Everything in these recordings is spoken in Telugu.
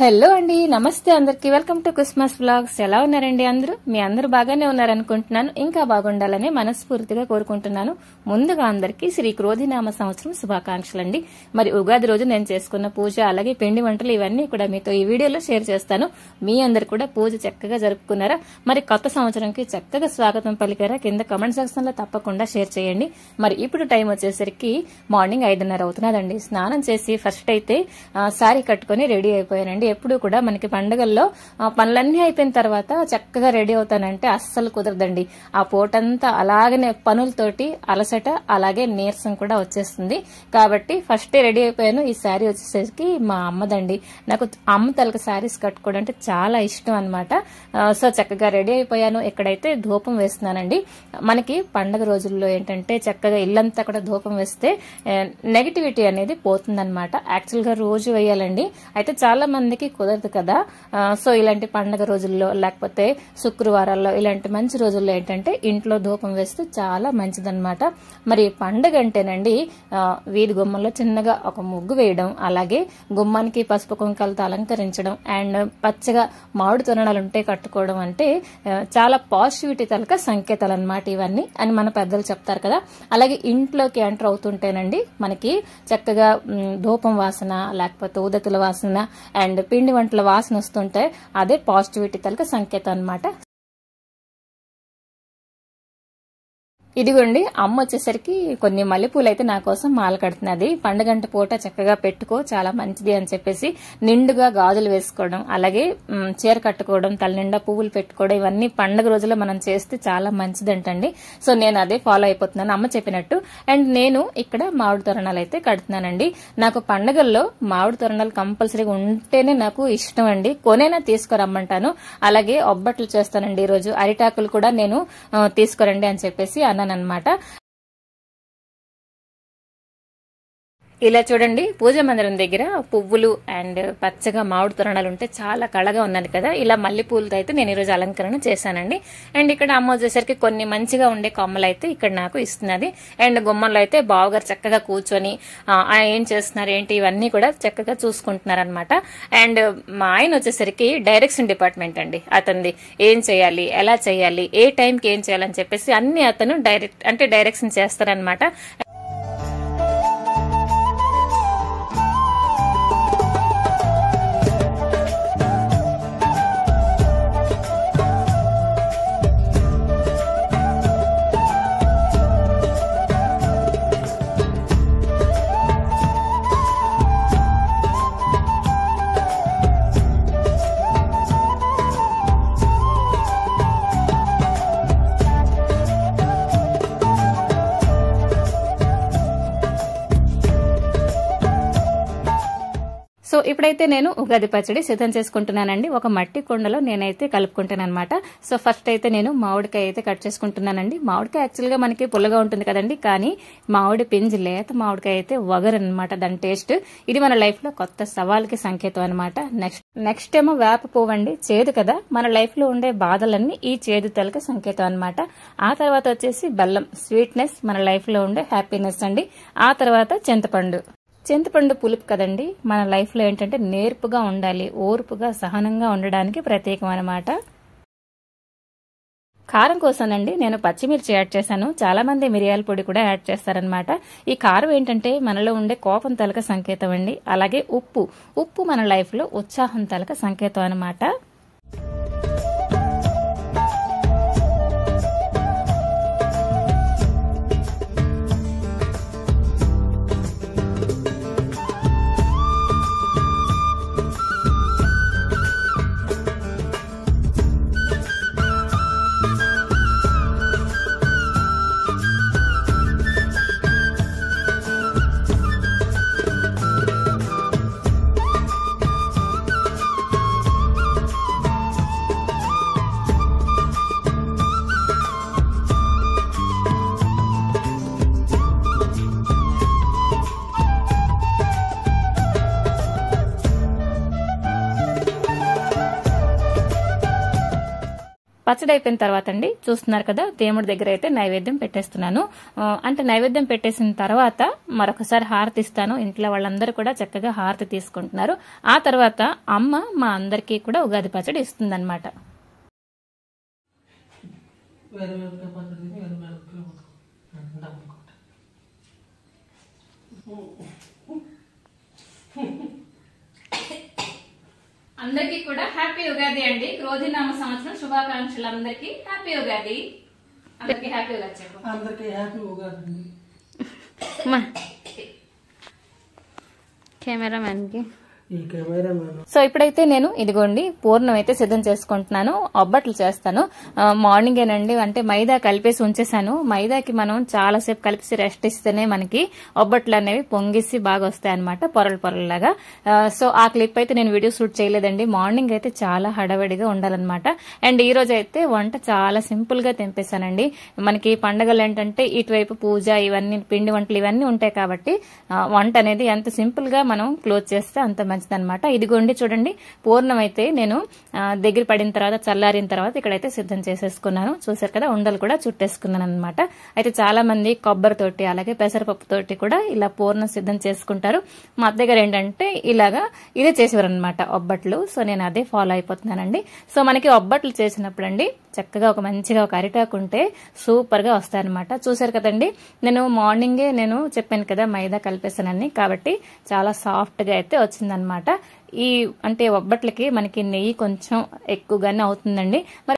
హలో అండి, నమస్తే అందరికి. Welcome to Christmas vlogs. ఎలా ఉన్నారండి అందరూ? మీ అందరూ బాగానే ఉన్నారనుకుంటున్నాను. ఇంకా బాగుండాలని మనస్ఫూర్తిగా కోరుకుంటున్నాను. ముందుగా అందరికి శ్రీ క్రోధినామ సంవత్సరం శుభాకాంక్షలు అండి. మరి ఉగాది రోజు నేను చేసుకున్న పూజ, అలాగే పిండి వంటలు ఇవన్నీ కూడా మీతో ఈ వీడియోలో షేర్ చేస్తాను. మీ అందరు కూడా పూజ చక్కగా జరుపుకున్నారా? మరి కొత్త సంవత్సరంకి చక్కగా స్వాగతం పలికారా? కింద కమెంట్ సెక్షన్ లో తప్పకుండా షేర్ చేయండి. మరి ఇప్పుడు టైం వచ్చేసరికి మార్నింగ్ 5:30 అవుతున్నదండి. స్నానం చేసి ఫస్ట్ అయితే శారీ కట్టుకుని రెడీ అయిపోయానండి. ఎప్పుడు కూడా మనకి పండుగల్లో పనులన్నీ అయిపోయిన తర్వాత చక్కగా రెడీ అవుతానంటే అస్సలు కుదరదండి. ఆ పూటంతా అలాగనే పనులతోటి అలసట, అలాగే నీరసం కూడా వచ్చేస్తుంది. కాబట్టి ఫస్ట్ రెడీ అయిపోయాను. ఈ శారీ వచ్చేసరికి మా అమ్మదండి. నాకు అమ్మ తలక శారీస్ కట్టుకోవడం అంటే చాలా ఇష్టం అనమాట. సో చక్కగా రెడీ అయిపోయాను. ఇక్కడైతే ధూపం వేస్తున్నానండి. మనకి పండుగ రోజుల్లో ఏంటంటే చక్కగా ఇల్లంతా కూడా ధూపం వేస్తే నెగిటివిటీ అనేది పోతుందన్నమాట. యాక్చువల్ గా రోజు వేయాలండి. అయితే చాలా మందికి కుదరదు కదా. సో ఇలాంటి పండగ రోజుల్లో లేకపోతే శుక్రవారాల్లో ఇలాంటి మంచి రోజుల్లో ఏంటంటే ఇంట్లో ధూపం వేస్తే చాలా మంచిదన్నమాట. మరి పండగ అంటేనండి వీధి గుమ్మంలో చిన్నగా ఒక ముగ్గు వేయడం, అలాగే గుమ్మానికి పసుపు కుంకాలతో అలంకరించడం, అండ్ పచ్చగా మామిడి తోరణాలు ఉంటే కట్టుకోవడం అంటే చాలా పాజిటివిటీ తలక సంకేతాలు అన్నమాట ఇవన్నీ అని మన పెద్దలు చెప్తారు కదా. అలాగే ఇంట్లోకి ఎంటర్ అవుతుంటేనండి మనకి చక్కగా ధూపం వాసన, లేకపోతే ఊదతుల వాసన అండ్ పిండి వంటల వాసన వస్తుంటే అదే పాజిటివిటీ తలక సంకేతం అన్నమాట. ఇదిగోండి అమ్మ వచ్చేసరికి కొన్ని మల్లెపూలు అయితే నా కోసం మాల కడుతున్నది. పండుగంట పూట చక్కగా పెట్టుకో, చాలా మంచిది అని చెప్పేసి నిండుగా గాజులు వేసుకోవడం, అలాగే చీర కట్టుకోవడం, తల నిండా పువ్వులు పెట్టుకోవడం, ఇవన్నీ పండుగ రోజుల్లో మనం చేస్తే చాలా మంచిదంటండి. సో నేను అదే ఫాలో అయిపోతున్నాను అమ్మ చెప్పినట్టు. అండ్ నేను ఇక్కడ మామిడి తోరణాలు అయితే కడుతున్నానండి. నాకు పండుగల్లో మామిడి తోరణాలు కంపల్సరీగా ఉంటేనే నాకు ఇష్టం అండి. కొనైనా తీసుకురమ్మంటాను. అలాగే ఒబ్బట్లు చేస్తానండి. ఈ రోజు అరిటాకులు కూడా నేను తీసుకురండి అని చెప్పేసి అన్నమాట. ఇలా చూడండి, పూజ మందిరం దగ్గర పువ్వులు అండ్ పచ్చగా మామిడి తోరణాలు ఉంటే చాలా కళగా ఉన్నది కదా. ఇలా మల్లెపూలతో అయితే నేను ఈరోజు అలంకరణ చేశానండి. అండ్ ఇక్కడ అమ్మ వచ్చేసరికి కొన్ని మంచిగా ఉండే కొమ్మలు అయితే ఇక్కడ నాకు ఇస్తున్నది. అండ్ గుమ్మంలో అయితే బావగారు చక్కగా కూర్చొని ఏం చేస్తున్నారు ఏంటి ఇవన్నీ కూడా చక్కగా చూసుకుంటున్నారు అనమాట. అండ్ మా ఆయన వచ్చేసరికి డైరెక్షన్ డిపార్ట్మెంట్ అండి. అతనిది ఏం చేయాలి, ఎలా చేయాలి, ఏ టైంకి ఏం చేయాలని చెప్పేసి అన్ని అతను డైరెక్షన్ చేస్తారనమాట. సో ఇప్పుడైతే నేను ఉగాది పచ్చడి సిద్ధం చేసుకుంటున్నానండి. ఒక మట్టి కుండలో నేనైతే కలుపుకుంటాను అనమాట. సో ఫస్ట్ అయితే నేను మామిడికాయ అయితే కట్ చేసుకుంటున్నానండి. మామిడికాయ యాక్చువల్ గా మనకి పుల్లగా ఉంటుంది కదండి, కానీ మామిడి పింజి లేత మామిడికాయ అయితే వగరనమాట దాని టేస్ట్. ఇది మన లైఫ్ లో కొత్త సవాల్కి సంకేతం అనమాట. నెక్స్ట్ ఏమో వేప పువ్వు అండి. చేదు కదా, మన లైఫ్ లో ఉండే బాధలన్నీ ఈ చేదు తలక సంకేతం అనమాట. ఆ తర్వాత వచ్చేసి బెల్లం, స్వీట్నెస్, మన లైఫ్ లో ఉండే హ్యాపీనెస్ అండి. ఆ తర్వాత చింతపండు పులుపు కదండి, మన లైఫ్ లో ఏంటంటే నేర్పుగా ఉండాలి, ఓర్పుగా సహనంగా ఉండడానికి ప్రత్యేకం అనమాట. కారం కోసానండి నేను పచ్చిమిర్చి యాడ్ చేశాను. చాలా మంది మిరియాల పొడి కూడా యాడ్ చేస్తారనమాట. ఈ కారం ఏంటంటే మనలో ఉండే కోపం తలక సంకేతం అండి. అలాగే ఉప్పు మన లైఫ్ లో ఉత్సాహం తలక సంకేతం అనమాట. పచ్చడి అయిపోయిన తర్వాత అండి చూస్తున్నారు కదా, దేవుడి దగ్గర అయితే నైవేద్యం పెట్టేస్తున్నాను. అంటే నైవేద్యం పెట్టేసిన తర్వాత మరొకసారి హారతి ఇస్తాను. ఇంట్లో వాళ్ళందరూ కూడా చక్కగా హారతి తీసుకుంటున్నారు. ఆ తర్వాత అమ్మ మా అందరికీ కూడా ఉగాది పచ్చడి ఇస్తుందన్నమాట. అందరికీ కూడా హ్యాపీ ఉగాది అండి. క్రోధినామ సంవత్సరం శుభాకాంక్షలు. అందరికీ హ్యాపీ ఉగాది. అందరికీ హ్యాపీ ఉగాది చెప్పు. అందరికీ హ్యాపీ ఉగాది. కెమెరామెన్ కి ఈ కెమెరామెన్. సో ఇప్పుడైతే నేను ఇదిగోండి పూర్ణం అయితే సిద్ధం చేసుకుంటున్నాను. ఒబ్బట్లు చేస్తాను. మార్నింగేనండి, అంటే మైదా కలిపేసి ఉంచేసాను. మైదాకి మనం చాలాసేపు కలిపేసి రెస్ట్ ఇస్తేనే మనకి ఒబ్బట్లు అనేవి పొంగిసి బాగా వస్తాయి అనమాట, పొరలు పొరల్లాగా. సో ఆ క్లిప్ అయితే నేను వీడియో షూట్ చేయలేదండి. మార్నింగ్ అయితే చాలా హడావిడిగా ఉండాలన్నమాట. అండ్ ఈ రోజు అయితే వంట చాలా సింపుల్ గా తెంపేశానండి. మనకి పండగలు ఏంటంటే ఇటువైపు పూజ, ఇవన్నీ పిండి వంటలు ఇవన్నీ ఉంటాయి కాబట్టి వంట అనేది ఎంత సింపుల్ గా మనం క్లోజ్ చేస్తే అంత మంచిదన్నమాట. ఇదిగోండి చూడండి, పూర్ణం అయితే నేను దగ్గర పడిన తర్వాత చల్లారిన తర్వాత ఇక్కడైతే సిద్ధం చేసేసుకున్నాను. చూసారు కదా, ఉండలు కూడా చుట్టేసుకున్నాను అనమాట. అయితే చాలా మంది కొబ్బరితోటి అలాగే పెసరపప్పు తోటి కూడా ఇలా పూర్ణం సిద్ధం చేసుకుంటారు. మా అత్తయ్య గారు ఏంటంటే ఇలాగా ఇదే చేసేవారు అనమాట ఒబ్బట్లు. సో నేను అదే ఫాలో అయిపోతున్నానండి. సో మనకి ఒబ్బట్లు చేసినప్పుడు అండి చక్కగా ఒక మంచిగా ఒక అరిటాకు ఉంటే సూపర్ గా వస్తాయన్నమాట. చూసారు కదండి, నేను మార్నింగే నేను చెప్పాను కదా మైదా కలిపేసానని, కాబట్టి చాలా సాఫ్ట్ గా అయితే వచ్చిందనమాట. ఈ అంటే ఒబ్బట్లకి మనకి నెయ్యి కొంచెం ఎక్కువగానే అవుతుందండి. మరి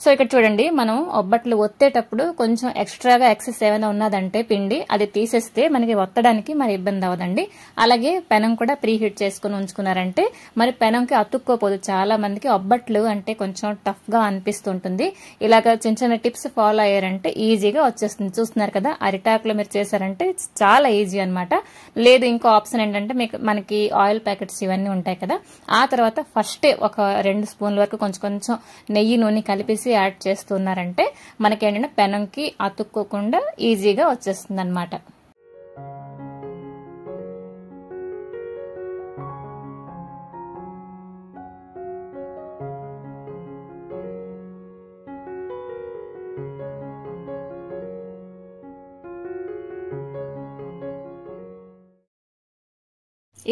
సో ఇక్కడ చూడండి, మనం ఒబ్బట్లు ఒత్తేటప్పుడు కొంచెం ఎక్స్ట్రాగా ఎక్సెస్ ఏమైనా ఉన్నదంటే పిండి అది తీసేస్తే మనకి ఒత్తడానికి మరి ఇబ్బంది అవ్వదండి. అలాగే పెనం కూడా ప్రీ హీట్ చేసుకుని ఉంచుకున్నారంటే మరి పెనంకి అతుక్కోపోదు. చాలా మందికి ఒబ్బట్లు అంటే కొంచెం టఫ్ గా అనిపిస్తుంటుంది. ఇలాగ చిన్న చిన్న టిప్స్ ఫాలో అయ్యారంటే ఈజీగా వచ్చేస్తుంది. చూస్తున్నారు కదా, అరిటాకులో మీరు చేశారంటే చాలా ఈజీ అనమాట. లేదు ఇంకో ఆప్షన్ ఏంటంటే మనకి ఆయిల్ ప్యాకెట్స్ ఇవన్నీ ఉంటాయి కదా, ఆ తర్వాత ఫస్టే ఒక 2 స్పూన్ల వరకు కొంచెం కొంచెం నెయ్యి నూనె కలిపేసి యాడ్ చేస్తున్నారంటే మనకేంటంటే పెనంకి అతుక్కోకుండా ఈజీగా వచ్చేస్తుంది అనమాట.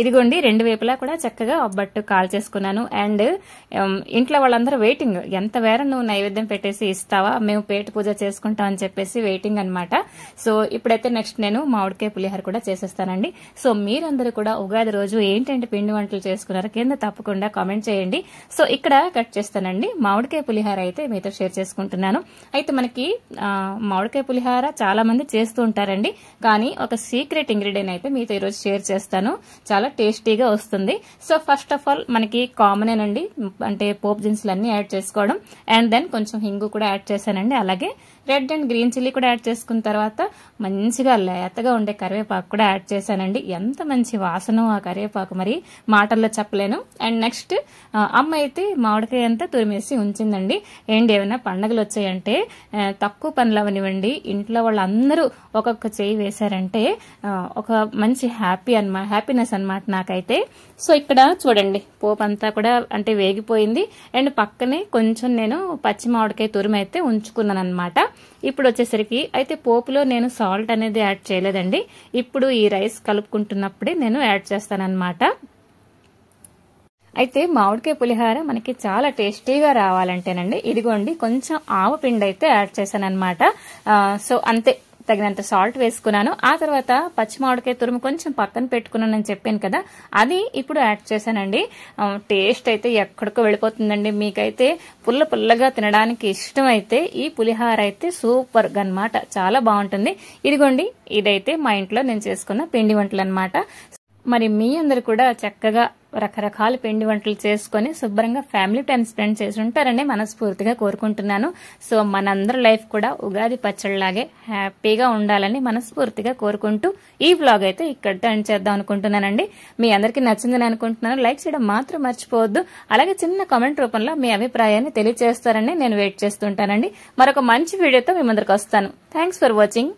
ఇదిగోండి, 2 వైపులా కూడా చక్కగా ఒబ్బట్టు కాల్ చేసుకున్నాను. అండ్ ఇంట్లో వాళ్ళందరూ వెయిటింగ్, ఎంత వేర నువ్వు నైవేద్యం పెట్టేసి ఇస్తావా, మేము పేట పూజ చేసుకుంటాం అని చెప్పేసి వెయిటింగ్ అనమాట. సో ఇప్పుడైతే నెక్స్ట్ నేను మామిడికాయ పులిహోర కూడా చేసేస్తానండి. సో మీరందరూ కూడా ఉగాది రోజు ఏంటంటే పిండి వంటలు చేసుకున్నారో కింద తప్పకుండా కామెంట్ చేయండి. సో ఇక్కడ కట్ చేస్తానండి. మామిడికాయ పులిహోర అయితే మీతో షేర్ చేసుకుంటున్నాను. అయితే మనకి మామిడికాయ పులిహోర చాలా మంది చేస్తూ ఉంటారండి, కానీ ఒక సీక్రెట్ ఇంగ్రీడియంట్ అయితే మీతో ఈరోజు షేర్ చేస్తాను. చాలా టేస్టీగా వస్తుంది. సో ఫస్ట్ ఆఫ్ ఆల్ మనకి కామనేనండి, అంటే పోపు దినుసులు అన్ని యాడ్ చేసుకోవడం. అండ్ దెన్ కొంచెం హింగు కూడా యాడ్ చేశానండి. అలాగే రెడ్ అండ్ గ్రీన్ చిల్లీ కూడా యాడ్ చేసుకున్న తర్వాత మంచిగా లేతగా ఉండే కరివేపాకు కూడా యాడ్ చేశానండి. ఎంత మంచి వాసన ఆ కరివేపాకు, మరి మాటల్లో చెప్పలేను. అండ్ నెక్స్ట్ అమ్మ అయితే మామిడికాయ అంతా తురిమేసి ఉంచిందండి. ఏంటి ఏమైనా పండుగలు వచ్చాయంటే తక్కువ పనులు అవనివ్వండి, ఇంట్లో వాళ్ళందరూ ఒక్కొక్క చేయి వేశారంటే ఒక మంచి హ్యాపీనెస్ అనమాట నాకైతే. సో ఇక్కడ చూడండి, పోపు అంతా కూడా అంటే వేగిపోయింది. అండ్ పక్కనే కొంచెం నేను పచ్చి మామిడికాయ తురిమి అయితే ఉంచుకున్నాను అనమాట. ఇప్పుడు వచ్చేసరికి అయితే పోపులో నేను సాల్ట్ అనేది యాడ్ చేయలేదండి. ఇప్పుడు ఈ రైస్ కలుపుకుంటున్నప్పుడే నేను యాడ్ చేస్తానన్నమాట. అయితే మామిడికాయ పులిహోర మనకి చాలా టేస్టీగా రావాలంటేనండి ఇదిగోండి కొంచెం ఆవపిండి అయితే యాడ్ చేశాను అనమాట. సో అంతే, తగినంత సాల్ట్ వేసుకున్నాను. ఆ తర్వాత పచ్చి మామిడికాయ తురుము కొంచెం పక్కన పెట్టుకున్నానని చెప్పాను కదా, అది ఇప్పుడు యాడ్ చేశానండి. టేస్ట్ అయితే ఎక్కడికో వెళ్ళిపోతుందండి. మీకైతే పుల్లగా తినడానికి ఇష్టం అయితే ఈ పులిహోర అయితే సూపర్ గా అన్నమాట, చాలా బాగుంటుంది. ఇదిగోండి, ఇదైతే మా ఇంట్లో నేను చేసుకున్న పిండి వంటలు అన్నమాట. మరి మీ అందరు కూడా చక్కగా రకరకాల పిండి వంటలు చేసుకుని శుభ్రంగా ఫ్యామిలీ టైం స్పెండ్ చేసి ఉంటారని మనస్ఫూర్తిగా కోరుకుంటున్నాను. సో మనందరి లైఫ్ కూడా ఉగాది పచ్చడిలాగే హ్యాపీగా ఉండాలని మనస్ఫూర్తిగా కోరుకుంటూ ఈ వ్లాగ్ అయితే ఇక్కడ ఎండ్ చేద్దాం అనుకుంటున్నానండి. మీ అందరికీ నచ్చిందని అనుకుంటున్నాను. లైక్ చేయడం మాత్రం మర్చిపోవద్దు. అలాగే చిన్న కామెంట్ రూపంలో మీ అభిప్రాయాన్ని తెలియజేస్తారని నేను వెయిట్ చేస్తుంటానండి. మరొక మంచి వీడియోతో మీ ముందరికి వస్తాను. Thanks for watching.